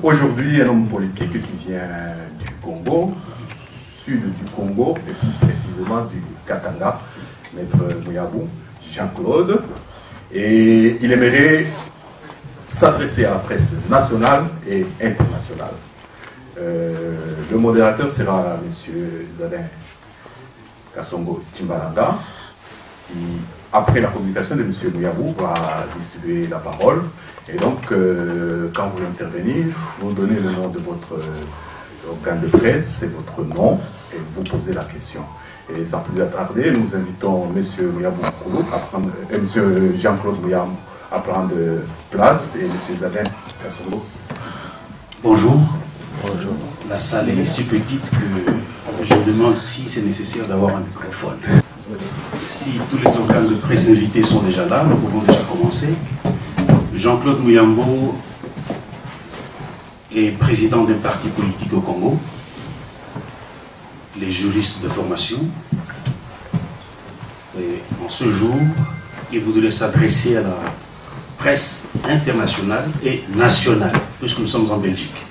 Aujourd'hui, un homme politique qui vient du Congo, sud du Congo, et plus précisément du Katanga, Maître Mouyabou, Jean-Claude, et il aimerait s'adresser à la presse nationale et internationale. Le modérateur sera M. Zadin Kassongo Timbalanga, qui, après la communication de M. Mouyabou, va distribuer la parole. Et donc, quand vous intervenez, vous donnez le nom de votre organe de presse et votre nom, et vous posez la question. Et sans plus attarder, nous invitons M. Mouyabou M. Jean-Claude Mouyabou à prendre place et M. Zadin Kassongo ici. Bonjour. Bonjour. La salle est si petite que je me demande si c'est nécessaire d'avoir un microphone. Si tous les organes de presse invités sont déjà là, nous pouvons déjà commencer. Jean-Claude Mouyabou est président d'un parti politique au Congo, les juristes de formation. Et en ce jour, il voudrait s'adresser à la presse internationale et nationale, puisque nous sommes en Belgique.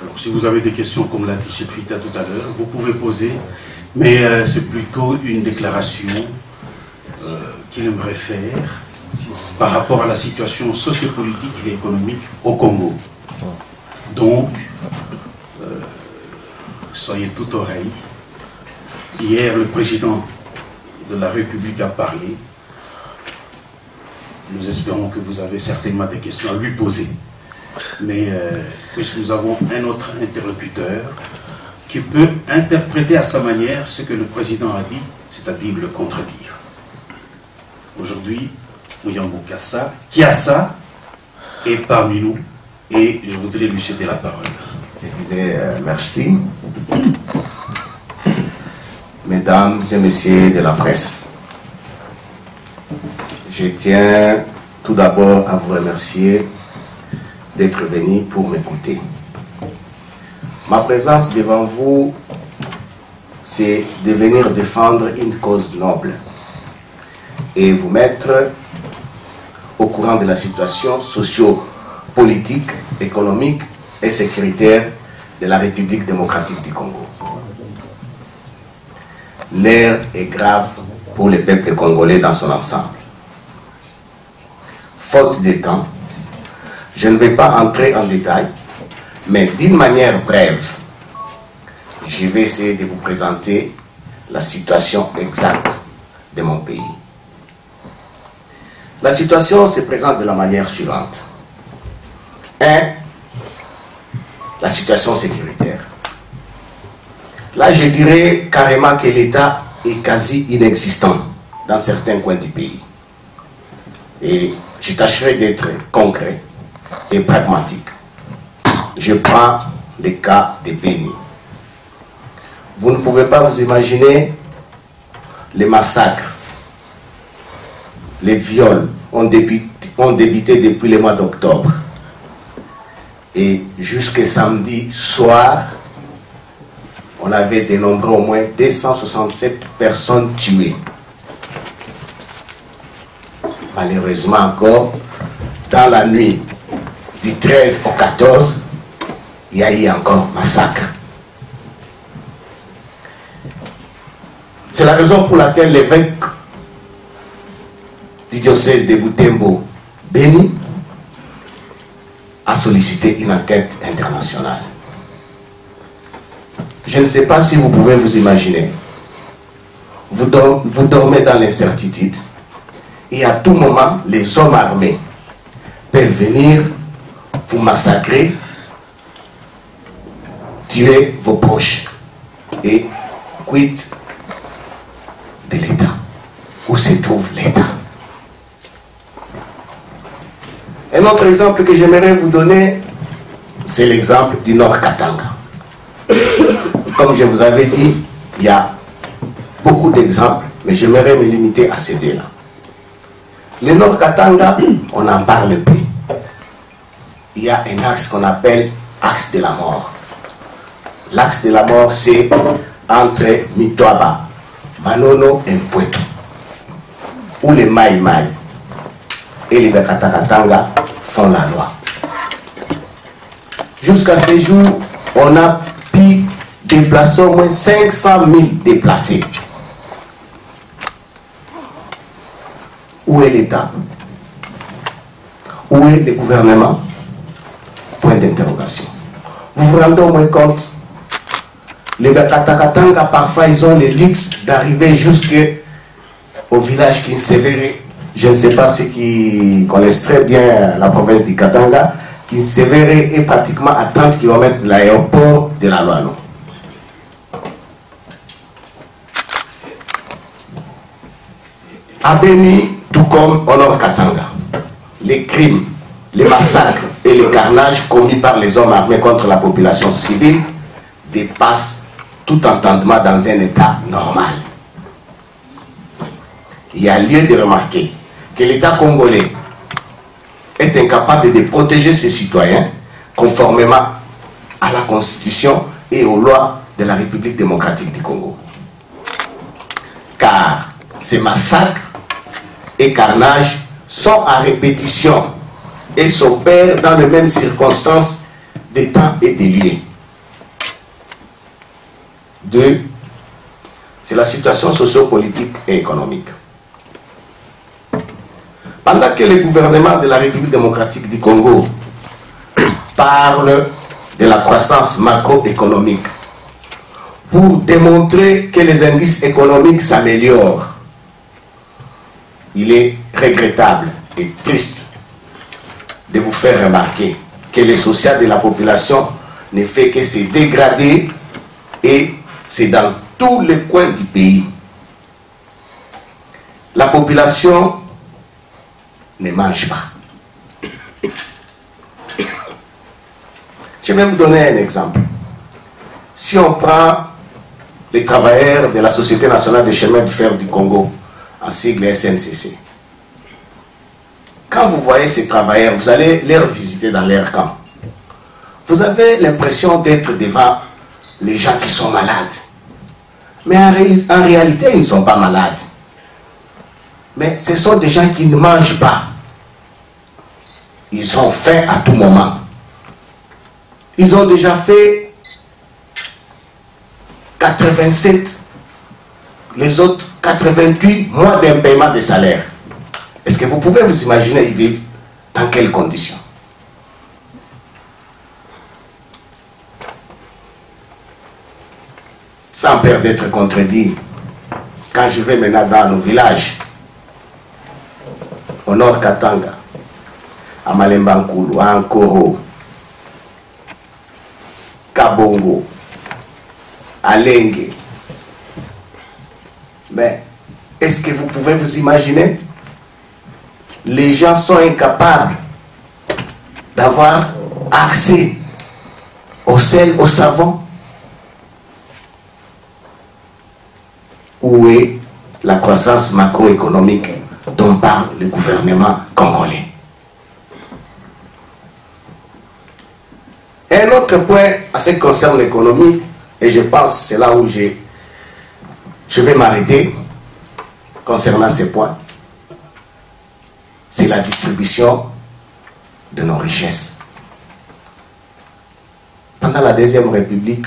Alors, si vous avez des questions, comme l'a dit Chefita tout à l'heure, vous pouvez poser, mais c'est plutôt une déclaration qu'il aimerait faire par rapport à la situation sociopolitique et économique au Congo. Donc, soyez tout oreille. Hier, le président de la République a parlé. Nous espérons que vous avez certainement des questions à lui poser. Mais puisque nous avons un autre interlocuteur qui peut interpréter à sa manière ce que le président a dit, c'est-à-dire le contredire. Aujourd'hui, Mouyabou Kiassa est parmi nous et je voudrais lui céder la parole. Je disais merci. Mesdames et messieurs de la presse, je tiens tout d'abord à vous remercier d'être venus pour m'écouter. Ma présence devant vous, c'est de venir défendre une cause noble et vous mettre au courant de la situation socio-politique, économique et sécuritaire de la République démocratique du Congo. L'heure est grave pour le peuple congolais dans son ensemble. Faute de temps, je ne vais pas entrer en détail, mais d'une manière brève, je vais essayer de vous présenter la situation exacte de mon pays. La situation se présente de la manière suivante. 1. La situation sécuritaire. Là, je dirais carrément que l'État est quasi inexistant dans certains coins du pays. Et je tâcherai d'être concret et pragmatique. Je prends le cas de Béni. Vous ne pouvez pas vous imaginer les massacres. Les viols ont débuté depuis le mois d'octobre. Et jusqu'à samedi soir, on avait dénombré au moins 267 personnes tuées. Malheureusement encore, dans la nuit du 13 au 14, il y a eu encore massacre. C'est la raison pour laquelle l'évêque du diocèse de Butembo, Béni, a sollicité une enquête internationale. Je ne sais pas si vous pouvez vous imaginer. Vous dormez dans l'incertitude et à tout moment, les hommes armés peuvent venir vous massacrer, tuer vos proches. Et quid de l'État? Où se trouve l'État? Un autre exemple que j'aimerais vous donner, c'est l'exemple du Nord Katanga. Comme je vous avais dit, il y a beaucoup d'exemples, mais j'aimerais me limiter à ces deux-là. Le Nord Katanga, on n'en parle plus. Il y a un axe qu'on appelle axe de la mort. L'axe de la mort, c'est entre Mitwaba, Manono et Mpweto, où les Maï Maï et les Bekatakatanga font la loi. Jusqu'à ce jour, on a pu déplacer au moins 500 000 déplacés. Où est l'État? Où est le gouvernement? Point d'interrogation. Vous vous rendez au moins compte, les Katakatanga, parfois, ils ont le luxe d'arriver jusqu'au village Kinsevere. Je ne sais pas ceux qui connaissent très bien la province du Katanga. Kinsevere est pratiquement à 30 km de l'aéroport de la Loano. À Beni, tout comme au Nord Katanga, les crimes, les massacres et les carnages commis par les hommes armés contre la population civile dépassent tout entendement dans un état normal. Il y a lieu de remarquer que l'État congolais est incapable de protéger ses citoyens conformément à la Constitution et aux lois de la République démocratique du Congo. Car ces massacres et carnages sont à répétition et s'opèrent dans les mêmes circonstances de temps et de lieu. 2. C'est la situation socio-politique et économique. Pendant que le gouvernement de la République démocratique du Congo parle de la croissance macroéconomique pour démontrer que les indices économiques s'améliorent, il est regrettable et triste de vous faire remarquer que le social de la population ne fait que se dégrader, et c'est dans tous les coins du pays. La population ne mange pas. Je vais vous donner un exemple. Si on prend les travailleurs de la Société nationale des chemins de fer du Congo, en sigle SNCC, quand vous voyez ces travailleurs, vous allez les visiter dans leur camp. Vous avez l'impression d'être devant les gens qui sont malades. Mais en réalité, ils ne sont pas malades. Mais ce sont des gens qui ne mangent pas. Ils ont faim à tout moment. Ils ont déjà fait 87, les autres 88 mois d'un paiement de salaire. Est-ce que vous pouvez vous imaginer ils vivent dans quelles conditions? Sans peur d'être contredit, quand je vais maintenant dans nos villages, au Nord Katanga, à Malembankulu, à Ankoro, Kabongo, à Lengue. Mais est-ce que vous pouvez vous imaginer? Les gens sont incapables d'avoir accès au sel, au savon. Où est la croissance macroéconomique dont parle le gouvernement congolais? Un autre point à ce qui concerne l'économie, et je pense c'est là où je vais m'arrêter concernant ces points, c'est la distribution de nos richesses. Pendant la Deuxième République,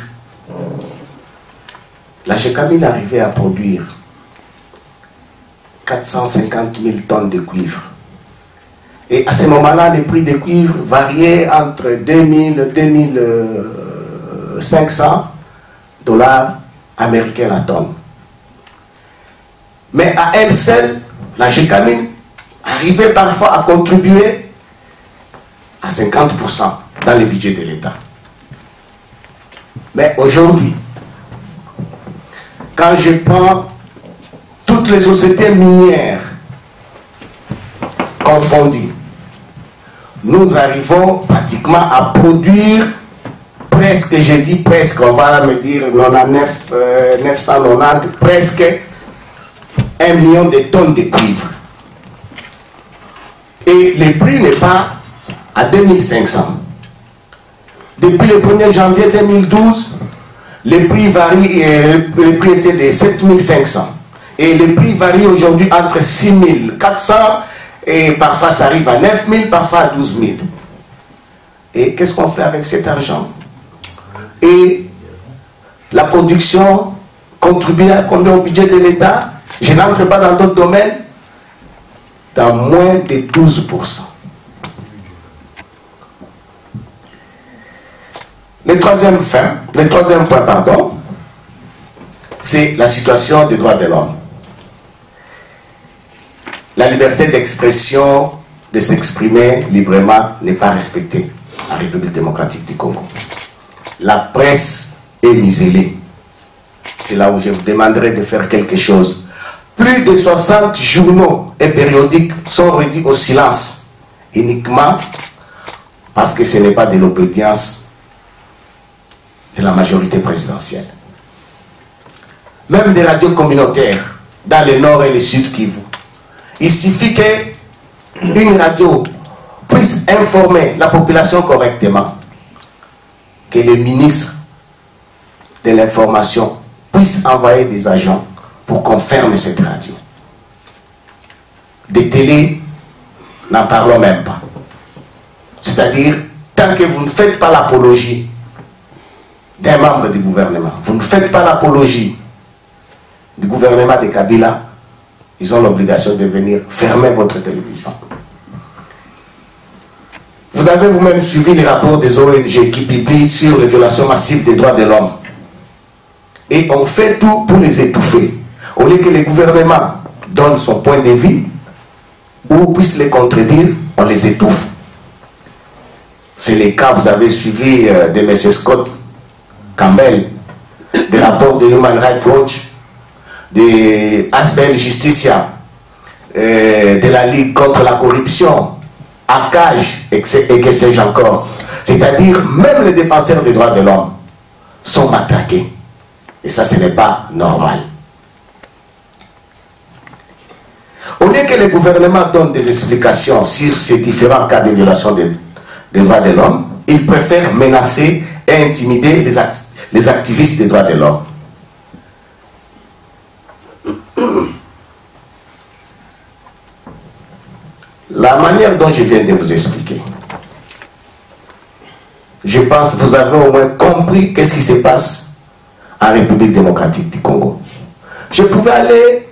la GECAMIL arrivait à produire 450 000 tonnes de cuivre. Et à ce moment-là, les prix des cuivres variaient entre 2000 et 2500 dollars américains la tonne. Mais à elle seule, la GECAMIL arrivait parfois à contribuer à 50% dans le budget de l'État. Mais aujourd'hui, quand je prends toutes les sociétés minières confondues, nous arrivons pratiquement à produire presque, je dis presque, on va me dire 990, presque 1 million de tonnes de cuivre. Et le prix n'est pas à 2500. Depuis le 1er janvier 2012, le prix varie, le prix était de 7500. Et le prix varie aujourd'hui entre 6400 et parfois ça arrive à 9000, parfois à 12000. Et qu'est-ce qu'on fait avec cet argent? Et la production contribue à combien au budget de l'État? Je n'entre pas dans d'autres domaines. Dans moins de 12%. Le troisième point, c'est la situation des droits de l'homme. La liberté d'expression, de s'exprimer librement, n'est pas respectée en République démocratique du Congo. La presse est muselée. C'est là où je vous demanderai de faire quelque chose. Plus de 60 journaux et périodiques sont réduits au silence, uniquement parce que ce n'est pas de l'obédience de la majorité présidentielle. Même des radios communautaires dans le nord et le sud Kivu. Il suffit qu'une radio puisse informer la population correctement, que le ministre de l'information puisse envoyer des agents pour qu'on ferme cette radio. Des télés, n'en parlons même pas. C'est-à-dire, tant que vous ne faites pas l'apologie d'un membre du gouvernement, vous ne faites pas l'apologie du gouvernement de Kabila, ils ont l'obligation de venir fermer votre télévision. Vous avez vous-même suivi les rapports des ONG qui publient sur les violations massives des droits de l'homme. Et on fait tout pour les étouffer. Au lieu que le gouvernement donne son point de vue ou puisse les contredire, on les étouffe. C'est le cas, vous avez suivi de M. Scott Campbell, des rapports de Human Rights Watch, de Asbel Justicia, de la Ligue contre la corruption, ACAJ, et que sais-je encore. C'est-à-dire, même les défenseurs des droits de l'homme sont matraqués. Et ça, ce n'est pas normal. Au lieu que le gouvernement donne des explications sur ces différents cas de violation des droits de l'homme, il préfère menacer et intimider les activistes des droits de l'homme. La manière dont je viens de vous expliquer, je pense que vous avez au moins compris qu'est-ce qui se passe en République démocratique du Congo. Je pouvais aller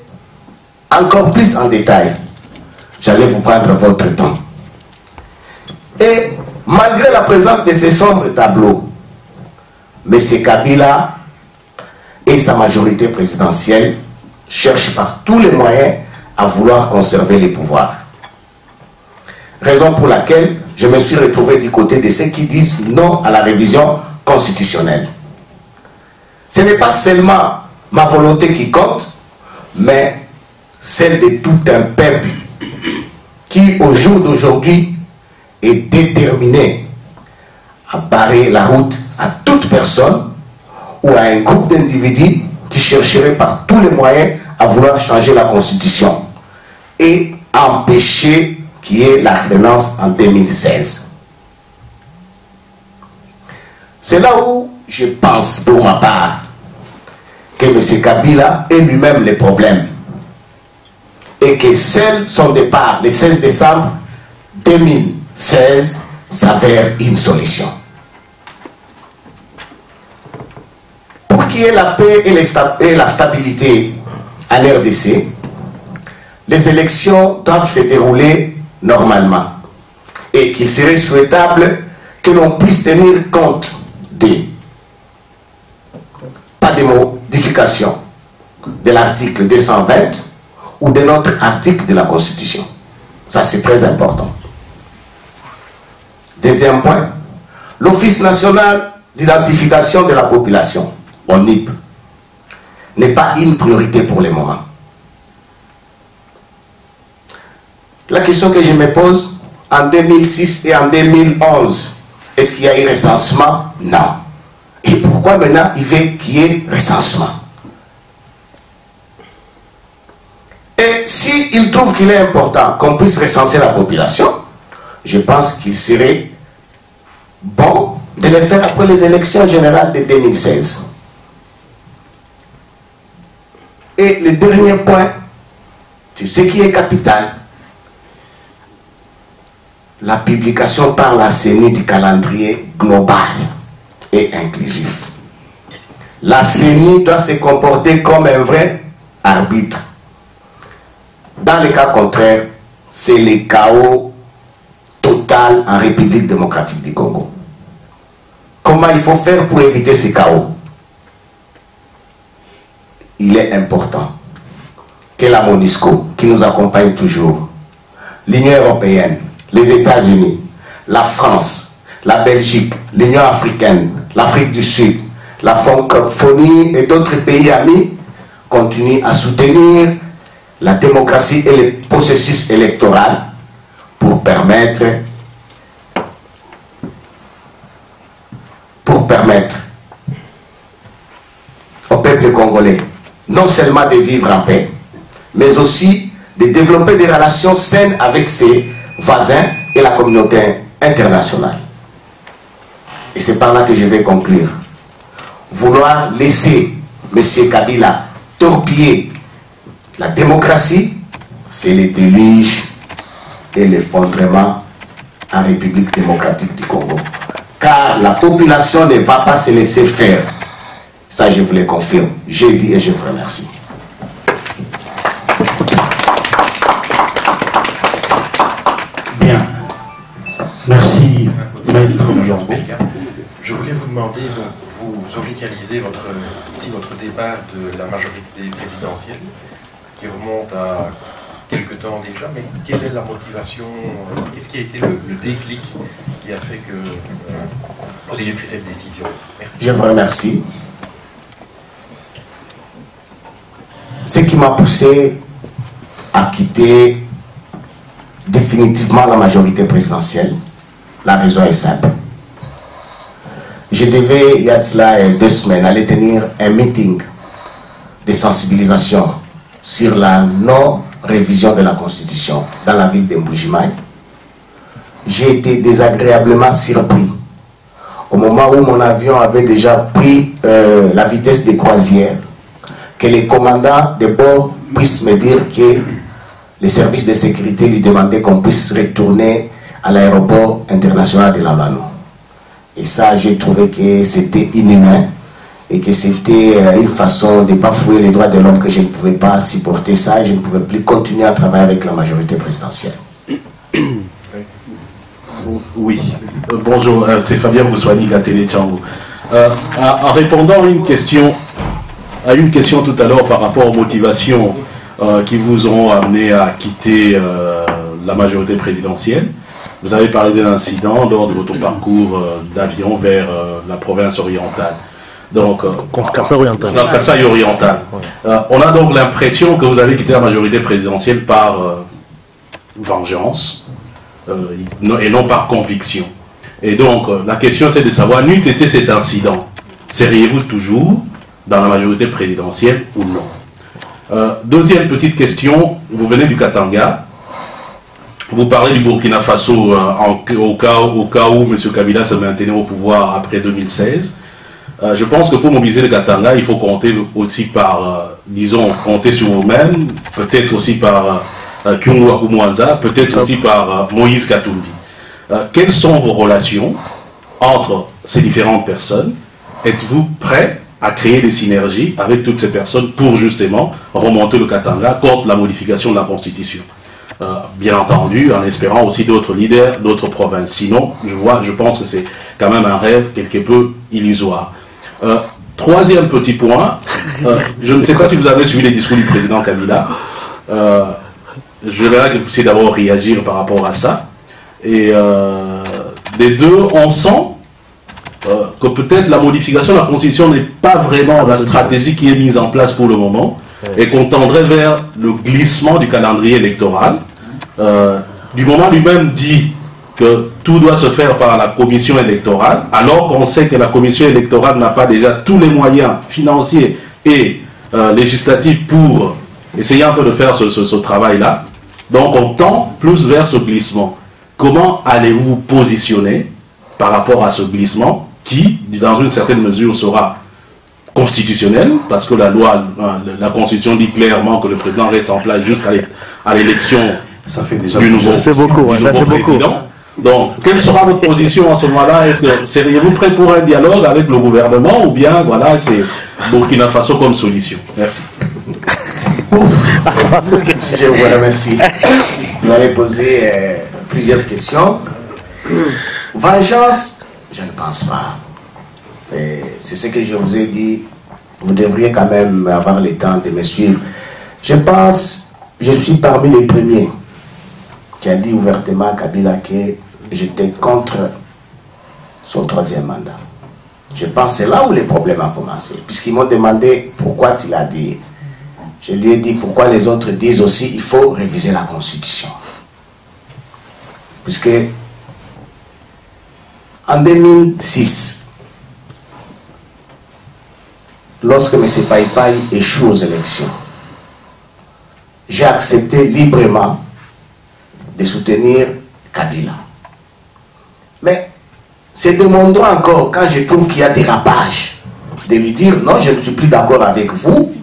encore plus en détail. J'allais vous prendre votre temps. Et malgré la présence de ces sombres tableaux, M. Kabila et sa majorité présidentielle cherchent par tous les moyens à vouloir conserver les pouvoirs. Raison pour laquelle je me suis retrouvé du côté de ceux qui disent non à la révision constitutionnelle. Ce n'est pas seulement ma volonté qui compte, mais celle de tout un peuple qui, au jour d'aujourd'hui, est déterminé à barrer la route à toute personne ou à un groupe d'individus qui chercherait par tous les moyens à vouloir changer la Constitution et empêcher qu'il y ait la renonce en 2016. C'est là où je pense, pour ma part, que M. Kabila est lui-même le problème et que son départ, le 16 décembre 2016, s'avère une solution. Pour qu'il y ait la paix et la stabilité à l'RDC, les élections doivent se dérouler normalement et qu'il serait souhaitable que l'on puisse tenir compte pas de modification de l'article 220 ou de notre article de la Constitution. Ça, c'est très important. Deuxième point, l'Office national d'identification de la population, ONIP, n'est pas une priorité pour le moment. La question que je me pose, en 2006 et en 2011, est-ce qu'il y a eu recensement? Non. Et pourquoi maintenant il veut qu'il y ait recensement? Et s'il trouve qu'il est important qu'on puisse recenser la population, je pense qu'il serait bon de le faire après les élections générales de 2016. Et le dernier point, c'est ce qui est capital. la publication par la CENI du calendrier global et inclusif. La CENI doit se comporter comme un vrai arbitre. Dans le cas contraire, c'est le chaos total en République démocratique du Congo. Comment il faut faire pour éviter ce chaos? Il est important que la MONUSCO, qui nous accompagne toujours, l'Union européenne, les États-Unis, la France, la Belgique, l'Union africaine, l'Afrique du Sud, la francophonie et d'autres pays amis continuent à soutenir la démocratie et le processus électoral pour permettre au peuple congolais non seulement de vivre en paix, mais aussi de développer des relations saines avec ses voisins et la communauté internationale. Et c'est par là que je vais conclure. Vouloir laisser M. Kabila torpiller la démocratie, c'est le déluge et l'effondrement en République démocratique du Congo. Car la population ne va pas se laisser faire. Ça, je vous le confirme. J'ai dit et je vous remercie. Bien. Merci, Maître Majorbo. Je voulais vous demander, donc, vous officialisez ici votre départ de la majorité présidentielle, qui remonte à quelque temps déjà, mais quelle est la motivation, qu'est-ce qui a été le déclic qui a fait que vous ayez pris cette décision? Merci. Je vous remercie. Ce qui m'a poussé à quitter définitivement la majorité présidentielle, la raison est simple. Je devais, il y a de cela 2 semaines, aller tenir un meeting de sensibilisation sur la non-révision de la Constitution dans la ville de Mbujimaï. J'ai été désagréablement surpris. Au moment où mon avion avait déjà pris la vitesse de croisière, que les commandants de bord puissent me dire que les services de sécurité lui demandaient qu'on puisse retourner à l'aéroport international de Lalano. Et ça, j'ai trouvé que c'était inhumain et que c'était une façon de bafouer les droits de l'homme, que je ne pouvais pas supporter ça et je ne pouvais plus continuer à travailler avec la majorité présidentielle. Oui, bonjour, c'est Fabien Boussouani, la télé Tchangou. En répondant à une question tout à l'heure par rapport aux motivations qui vous ont amené à quitter la majorité présidentielle, vous avez parlé d'un incident lors de votre parcours d'avion vers la province orientale. Donc, Kasaï oriental. La Kasaï orientale. On a donc l'impression que vous avez quitté la majorité présidentielle par vengeance et non par conviction. Et donc, la question c'est de savoir, n'eût été cet incident, seriez-vous toujours dans la majorité présidentielle ou non? Deuxième petite question, vous venez du Katanga, vous parlez du Burkina Faso au cas où M. Kabila se maintenait au pouvoir après 2016. Je pense que pour mobiliser le Katanga, il faut compter aussi par, disons, compter sur vous-même, peut-être aussi par Kyungu Akumwanza, peut-être aussi par Moïse Katumbi. Quelles sont vos relations entre ces différentes personnes? Êtes-vous prêt à créer des synergies avec toutes ces personnes pour justement remonter le Katanga contre la modification de la Constitution? Bien entendu, en espérant aussi d'autres leaders, d'autres provinces. Sinon, je pense que c'est quand même un rêve quelque peu illusoire. Troisième petit point, je ne sais pas si vous avez suivi les discours du président Kabila. Je verrai que vous puissiez d'abord réagir par rapport à ça. Et les deux, on sent que peut-être la modification de la Constitution n'est pas vraiment la stratégie qui est mise en place pour le moment, et qu'on tendrait vers le glissement du calendrier électoral. Du moment lui-même dit que tout doit se faire par la commission électorale, alors qu'on sait que la commission électorale n'a pas déjà tous les moyens financiers et législatifs pour essayer un peu de faire ce travail-là. Donc on tend plus vers ce glissement. Comment allez-vous vous positionner par rapport à ce glissement qui, dans une certaine mesure, sera constitutionnel, parce que la loi, la Constitution dit clairement que le président reste en place jusqu'à l'élection du nouveau président. Donc, quelle sera votre position en ce moment-là? Est-ce que seriez-vous prêt pour un dialogue avec le gouvernement ou bien, voilà, c'est Burkina Faso comme solution? Merci. Je vous remercie. Vous avez posé plusieurs questions. Vengeance, je ne pense pas. C'est ce que je vous ai dit. Vous devriez quand même avoir le temps de me suivre. Je pense, je suis parmi les premiers qui a dit ouvertement à Kabila que j'étais contre son 3e mandat. Je pense que c'est là où le problème a commencé. Puisqu'ils m'ont demandé pourquoi tu l'as dit. Je lui ai dit pourquoi les autres disent aussi qu'il faut réviser la Constitution. Puisque en 2006, lorsque M. Païpaï échoue aux élections, j'ai accepté librement de soutenir Kabila. Mais c'est de mon droit encore, quand je trouve qu'il y a dérapage, de lui dire non, je ne suis plus d'accord avec vous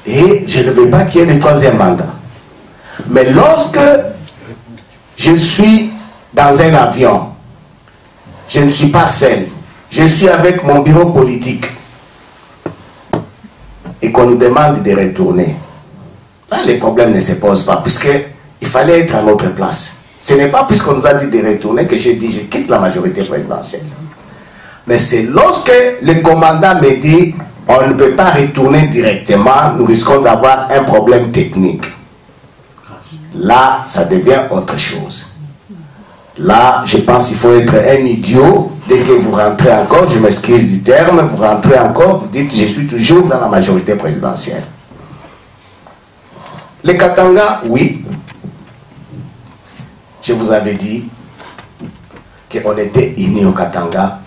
et je ne veux pas qu'il y ait le 3e mandat. Mais lorsque je suis dans un avion, je ne suis pas seul, je suis avec mon bureau politique et qu'on nous demande de retourner, là les problèmes ne se posent pas, puisqu'il fallait être à notre place. Ce n'est pas puisqu'on nous a dit de retourner que j'ai dit je quitte la majorité présidentielle. Mais c'est lorsque le commandant me dit on ne peut pas retourner directement, nous risquons d'avoir un problème technique. Là, ça devient autre chose. Là, je pense qu'il faut être un idiot. Dès que vous rentrez encore, je m'excuse du terme, vous rentrez encore, vous dites je suis toujours dans la majorité présidentielle. Les Katanga, oui. Je vous avais dit qu'on était unis au Katanga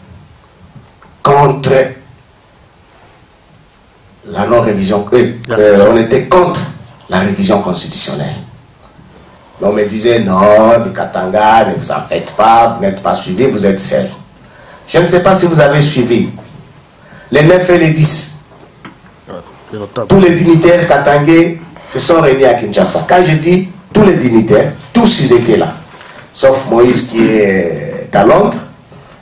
contre la non-révision, on était contre la révision constitutionnelle. On me disait non, le Katanga, ne vous en faites pas, vous n'êtes pas suivi, vous êtes seul. Je ne sais pas si vous avez suivi. Les 9 et les 10, tous les dignitaires katangais se sont réunis à Kinshasa. Quand je dis tous les dignitaires, tous ils étaient là. Sauf Moïse qui est à Londres.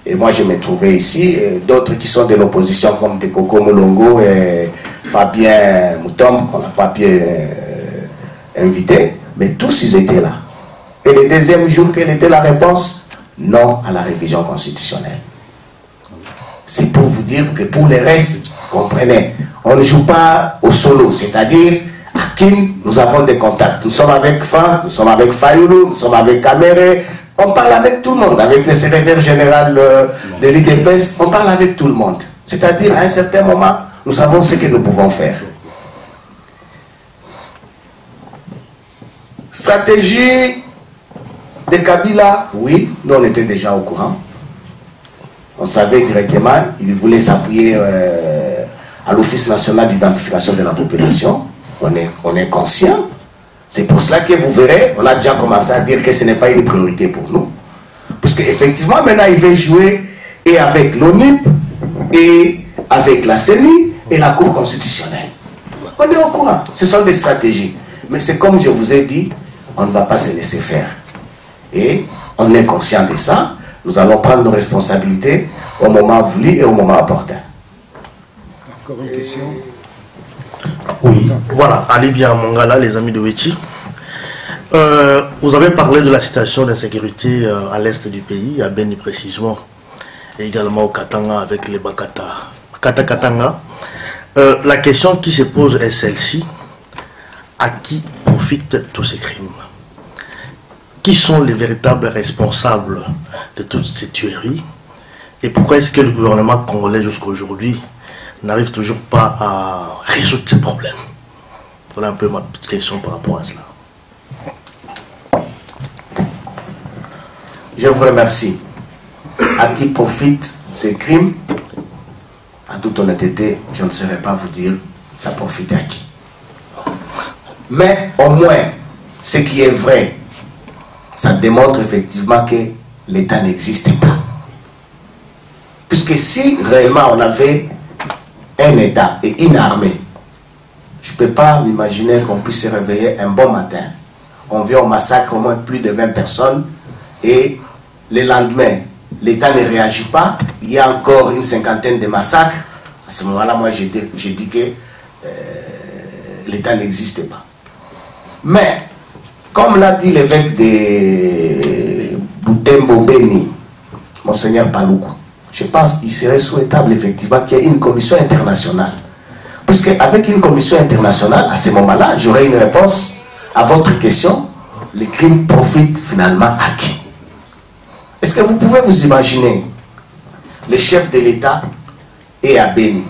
Et moi je me trouvais ici. D'autres qui sont de l'opposition comme Tekoko Moulongo et Fabien Moutombe, qu'on n'a pas pu inviter. Mais tous ils étaient là. Et le deuxième jour, quelle était la réponse? Non à la révision constitutionnelle. C'est pour vous dire que pour les restes, comprenez, on ne joue pas au solo. C'est-à-dire, à Kin, nous avons des contacts. Nous sommes avec Fa, nous sommes avec Fayoulou, nous sommes avec Kamere. On parle avec tout le monde. Avec le secrétaire général de l'IDPS, on parle avec tout le monde. C'est-à-dire, à un certain moment, nous savons ce que nous pouvons faire. Stratégie de Kabila, oui, nous on était déjà au courant. On savait directement, il voulait s'appuyer à l'Office national d'identification de la population. On est conscient. C'est pour cela que vous verrez, on a déjà commencé à dire que ce n'est pas une priorité pour nous. Parce qu'effectivement, maintenant, il veut jouer et avec l'ONU, et avec la CENI, et la Cour constitutionnelle. On est au courant. Ce sont des stratégies. Mais c'est comme je vous ai dit, on ne va pas se laisser faire. Et on est conscient de ça. Nous allons prendre nos responsabilités au moment voulu et au moment opportun. Encore une question? Oui, voilà, allez bien Mongala, les amis de Wechi. Vous avez parlé de la situation d'insécurité à l'est du pays, à Beni précisément, et également au Katanga avec les Bakata. Katanga. La question qui se pose est celle-ci. À qui profitent tous ces crimes? Qui sont les véritables responsables de toutes ces tueries? Et pourquoi est-ce que le gouvernement congolais jusqu'à aujourd'hui n'arrive toujours pas à résoudre ces problèmes? Voilà un peu ma petite question par rapport à cela. Je vous remercie. À qui profitent ces crimes? En toute honnêteté, je ne saurais pas vous dire ça profite à qui. Mais au moins, ce qui est vrai, ça démontre effectivement que l'État n'existe pas. Puisque si réellement on avait un État et une armée, je ne peux pas m'imaginer qu'on puisse se réveiller un bon matin. On vient au massacre au moins plus de 20 personnes et le lendemain, l'État ne réagit pas, il y a encore une cinquantaine de massacres. À ce moment-là, moi, j'ai dit que l'État n'existe pas. Mais, comme l'a dit l'évêque de Butembo Beni, Monseigneur Paloukou, je pense qu'il serait souhaitable effectivement qu'il y ait une commission internationale. Puisque avec une commission internationale, à ce moment-là, j'aurai une réponse à votre question. Les crimes profitent finalement à qui? Est-ce que vous pouvez vous imaginer le chef de l'État est à Beni?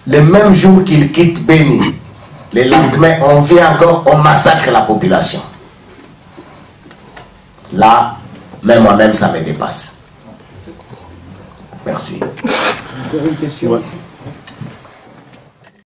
Le même jour qu'il quitte Beni, le lendemain, on vient encore, on massacre la population. Là, même moi-même, ça me dépasse. Merci. Encore une question. Ouais.